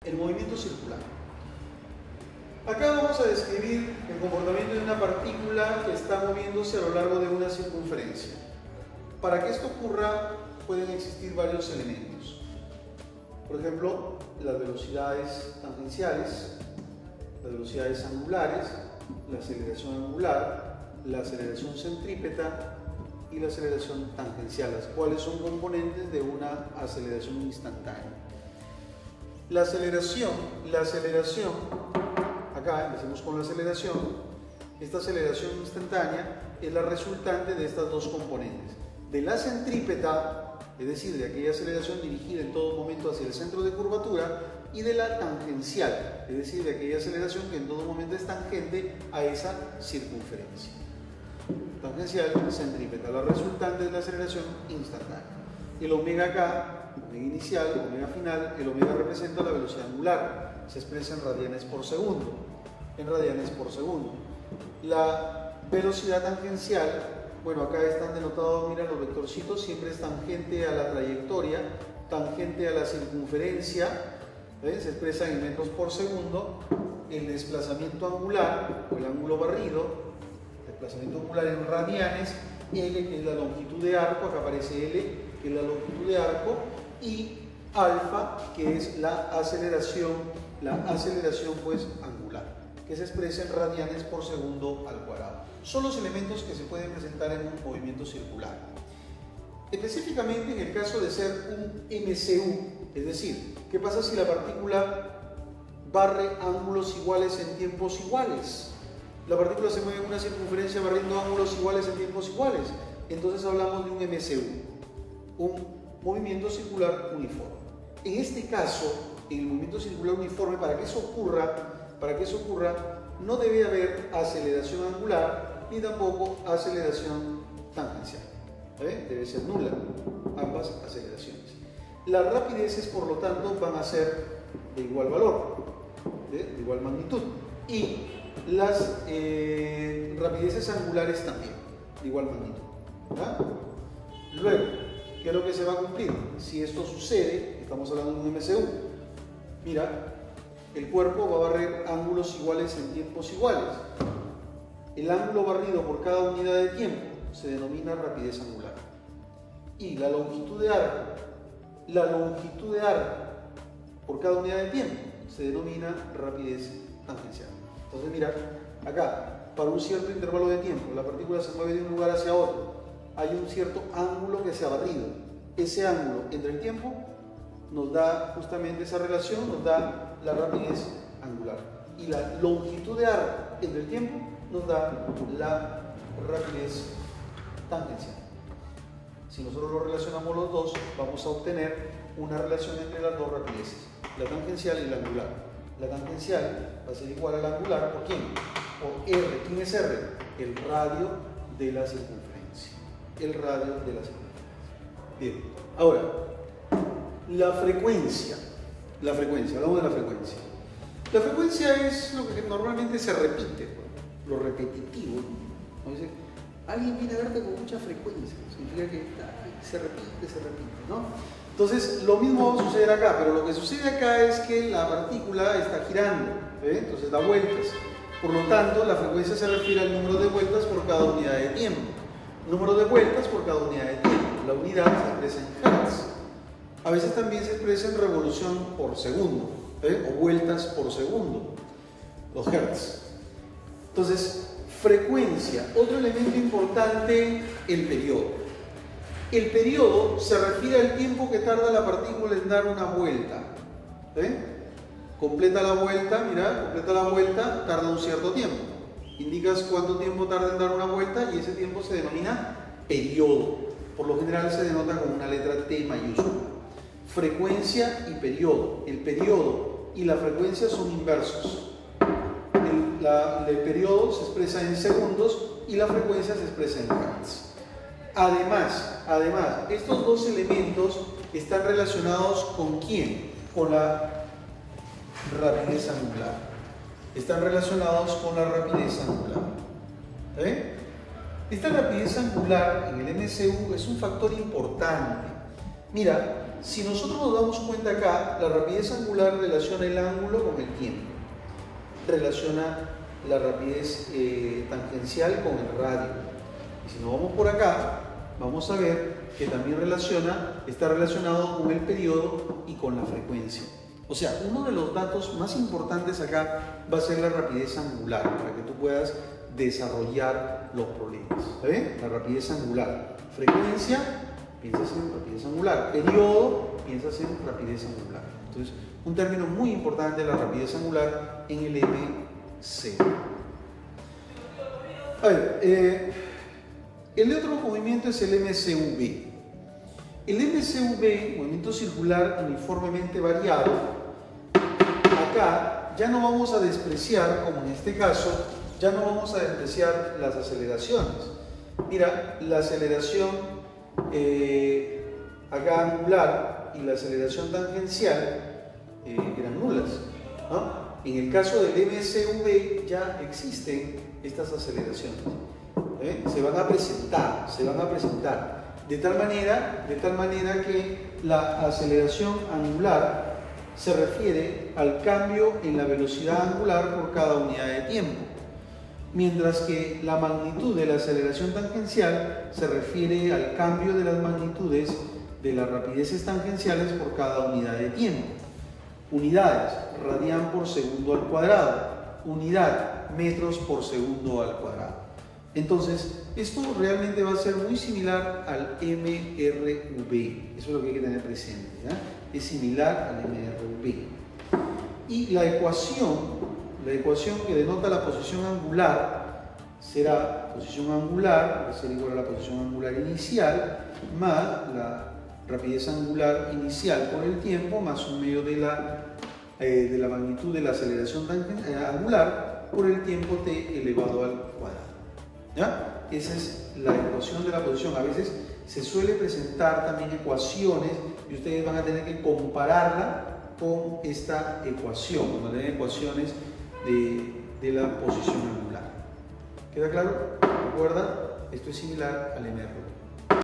el movimiento circular. Acá vamos a describir el comportamiento de una partícula que está moviéndose a lo largo de una circunferencia. Para que esto ocurra, pueden existir varios elementos. Por ejemplo, las velocidades tangenciales, las velocidades angulares, la aceleración angular, la aceleración centrípeta y la aceleración tangencial, las cuales son componentes de una aceleración instantánea. La aceleración, acá empecemos con la aceleración. Esta aceleración instantánea es la resultante de estas dos componentes. De la centrípeta, es decir, de aquella aceleración dirigida en todo momento hacia el centro de curvatura, y de la tangencial, es decir, de aquella aceleración que en todo momento es tangente a esa circunferencia. Tangencial, centrípeta, la resultante de la aceleración instantánea. El omega acá, omega inicial, omega final, el omega representa la velocidad angular, se expresa en radianes por segundo. La velocidad tangencial, bueno, acá están denotados, mira, los vectorcitos, siempre es tangente a la trayectoria, tangente a la circunferencia, ¿ves? Se expresa en metros por segundo. El desplazamiento angular, o el ángulo barrido, desplazamiento angular en radianes, L, que es la longitud de arco, acá aparece L, que es la longitud de arco, y alfa, que es la aceleración pues angular, que se expresa en radianes por segundo al cuadrado. Son los elementos que se pueden presentar en un movimiento circular. Específicamente en el caso de ser un MCU, es decir, ¿qué pasa si la partícula barre ángulos iguales en tiempos iguales? La partícula se mueve en una circunferencia barriendo ángulos iguales en tiempos iguales. Entonces hablamos de un MCU, un movimiento circular uniforme. En este caso, en el movimiento circular uniforme, para que eso ocurra, no debe haber aceleración angular ni tampoco aceleración tangencial. Debe ser nula ambas aceleraciones. Las rapideces, por lo tanto, van a ser de igual valor, de igual magnitud, y las rapideces angulares también de igual magnitud. Luego, ¿qué es lo que se va a cumplir? Si esto sucede, estamos hablando de un MCU, mira, el cuerpo va a barrer ángulos iguales en tiempos iguales. El ángulo barrido por cada unidad de tiempo se denomina rapidez angular. Y la longitud de arco por cada unidad de tiempo se denomina rapidez tangencial. Entonces mira, acá, para un cierto intervalo de tiempo, la partícula se mueve de un lugar hacia otro. Hay un cierto ángulo que se ha barrido. Ese ángulo entre el tiempo nos da justamente esa relación, nos da la rapidez angular. Y la longitud de arco entre el tiempo nos da la rapidez tangencial. Si nosotros lo relacionamos los dos, vamos a obtener una relación entre las dos rapideces, la tangencial y la angular. La tangencial va a ser igual a la angular, ¿por quién? Por R. ¿Quién es R? El radio de la circunferencia. El radio de la circunferencia. Bien, ahora, la frecuencia, hablamos de la frecuencia. La frecuencia es lo que normalmente se repite, lo repetitivo, ¿no? Dice, alguien viene a verte con mucha frecuencia, significa que se repite, ¿no? Entonces, lo mismo va a suceder acá, pero lo que sucede acá es que la partícula está girando, entonces da vueltas. Por lo tanto, la frecuencia se refiere al número de vueltas por cada unidad de tiempo. Número de vueltas por cada unidad de tiempo. La unidad se expresa en hertz. A veces también se expresa en revolución por segundo, o vueltas por segundo, los hertz. Entonces, frecuencia. Otro elemento importante, el periodo. El periodo se refiere al tiempo que tarda la partícula en dar una vuelta. Completa la vuelta, tarda un cierto tiempo. Indicas cuánto tiempo tarda en dar una vuelta y ese tiempo se denomina periodo. Por lo general se denota con una letra T mayúscula. Frecuencia y periodo. El periodo y la frecuencia son inversos. El periodo se expresa en segundos y la frecuencia se expresa en hertz. Además, estos dos elementos están relacionados ¿con quién? Con la rapidez angular. Están relacionados con la rapidez angular. Esta rapidez angular en el MCU es un factor importante. Mira, si nosotros nos damos cuenta acá, la rapidez angular relaciona el ángulo con el tiempo, relaciona la rapidez tangencial con el radio. Y si nos vamos por acá, vamos a ver que también está relacionado con el periodo y con la frecuencia. O sea, uno de los datos más importantes acá va a ser la rapidez angular, para que tú puedas desarrollar los problemas. ¿Está bien? La rapidez angular. Frecuencia, piensas en rapidez angular. Periodo, piensas en rapidez angular. Entonces, un término muy importante es la rapidez angular en el MC. A ver, el otro movimiento es el MCV. El MCV, movimiento circular uniformemente variado, acá ya no vamos a despreciar, como en este caso, ya no vamos a despreciar las aceleraciones. Mira, la aceleración acá angular y la aceleración tangencial eran nulas, ¿no? En el caso del MCV ya existen estas aceleraciones. Se van a presentar. De tal manera que la aceleración angular se refiere al cambio en la velocidad angular por cada unidad de tiempo, mientras que la magnitud de la aceleración tangencial se refiere al cambio de las magnitudes de las rapideces tangenciales por cada unidad de tiempo. Unidades, radian por segundo al cuadrado, unidad, metros por segundo al cuadrado. Entonces, esto realmente va a ser muy similar al MRV. Eso es lo que hay que tener presente, ¿ya? Es similar al MRV. Y la ecuación que denota la posición angular será posición angular, va a ser igual a la posición angular inicial, más la rapidez angular inicial por el tiempo, más un medio de la magnitud de la aceleración angular por el tiempo t elevado al cuadrado. ¿Ya? Esa es la ecuación de la posición. A veces se suele presentar también ecuaciones y ustedes van a tener que compararla con esta ecuación, cuando tienen ecuaciones de la posición angular. ¿Queda claro? Recuerda, esto es similar al MRV.